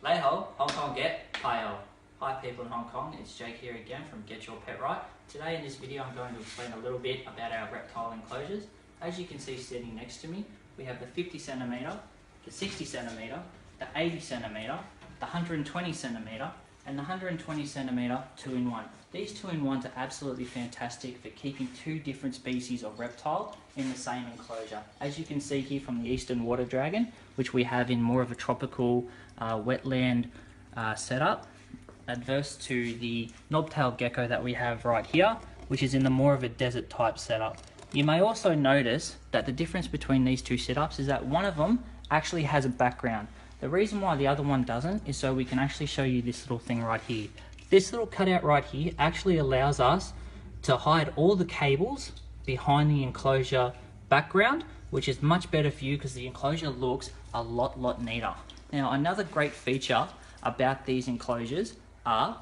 Leiho, Hong Kong get Pio. Hi people in Hong Kong, it's Jake here again from Get Your Pet Right. Today in this video I'm going to explain a little bit about our reptile enclosures. As you can see sitting next to me, we have the 50 centimetre, the 60 centimetre, the 80 centimetre, the 120 centimetre, and the 120 centimetre 2-in-1. These 2-in-1s are absolutely fantastic for keeping two different species of reptile in the same enclosure. As you can see here from the eastern water dragon, which we have in more of a tropical wetland setup, adverse to the knobtail gecko that we have right here, which is in the more of a desert type setup. You may also notice that the difference between these two setups is that one of them actually has a background. The reason why the other one doesn't is so we can actually show you this little thing right here. This little cutout right here actually allows us to hide all the cables behind the enclosure background, which is much better for you because the enclosure looks a lot neater. Now, another great feature about these enclosures are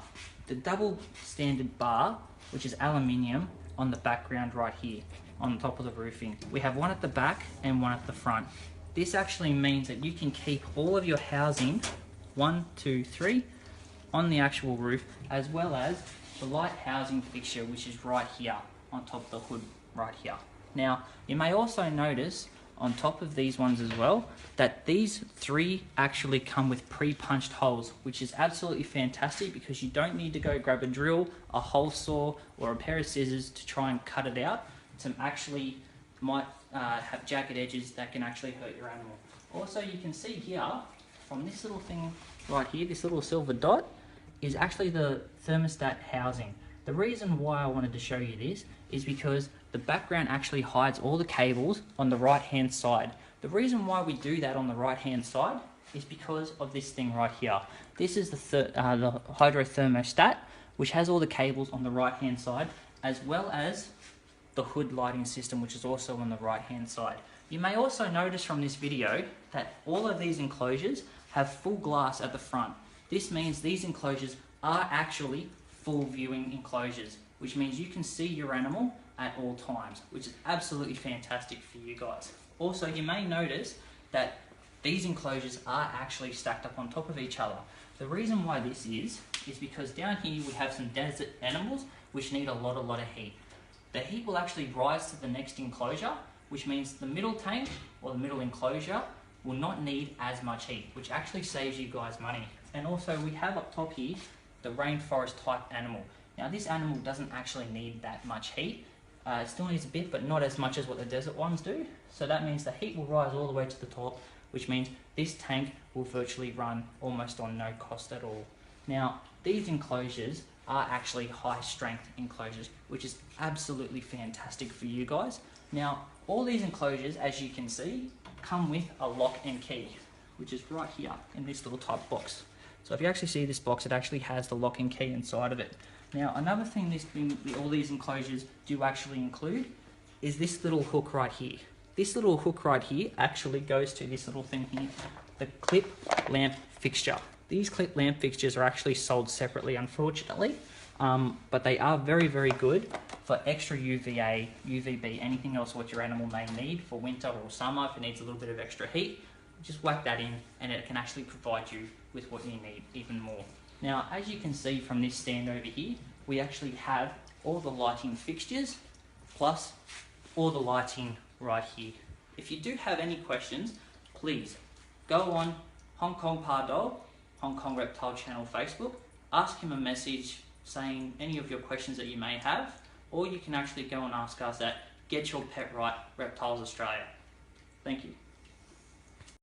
the double standard bar, which is aluminium, on the background right here on top of the roofing. We have one at the back and one at the front. This actually means that you can keep all of your housing, 1, 2, 3, on the actual roof, as well as the light housing fixture, which is right here on top of the hood right here. Now, you may also notice on top of these ones as well that these three actually come with pre-punched holes, which is absolutely fantastic because you don't need to go grab a drill, a hole saw, or a pair of scissors to try and cut it out. To actually might have jagged edges that can actually hurt your animal. Also, you can see here from this little thing right here, this little silver dot is actually the thermostat housing. The reason why I wanted to show you this is because the background actually hides all the cables on the right hand side. The reason why we do that on the right hand side is because of this thing right here. This is the hydrothermostat, which has all the cables on the right hand side, as well as the hood lighting system, which is also on the right hand side. You may also notice from this video that all of these enclosures have full glass at the front. This means these enclosures are actually full viewing enclosures, which means you can see your animal at all times, which is absolutely fantastic for you guys. Also, you may notice that these enclosures are actually stacked up on top of each other. The reason why this is because down here we have some desert animals which need a lot of heat. The heat will actually rise to the next enclosure, which means the middle tank or the middle enclosure will not need as much heat, which actually saves you guys money. And also we have up top here the rainforest type animal. Now this animal doesn't actually need that much heat. It still needs a bit, but not as much as what the desert ones do. So that means the heat will rise all the way to the top, which means this tank will virtually run almost on no cost at all. Now, these enclosures are actually high strength enclosures, which is absolutely fantastic for you guys. Now, all these enclosures, as you can see, come with a lock and key, which is right here in this little type box. So if you actually see this box, it actually has the lock and key inside of it. Now, another thing all these enclosures do actually include is this little hook right here. This little hook right here actually goes to this little thing here, the clip lamp fixture. These clip lamp fixtures are actually sold separately, unfortunately, but they are very good for extra UVA, UVB, anything else what your animal may need for winter or summer. If it needs a little bit of extra heat, just whack that in and it can actually provide you with what you need even more. Now, as you can see from this stand over here, we actually have all the lighting fixtures plus all the lighting right here. If you do have any questions, please go on Hong Kong Pardog, Hong Kong Reptile Channel Facebook, ask him a message saying any of your questions that you may have, or you can actually go and ask us at Get Your Pet Right Reptiles Australia. Thank you.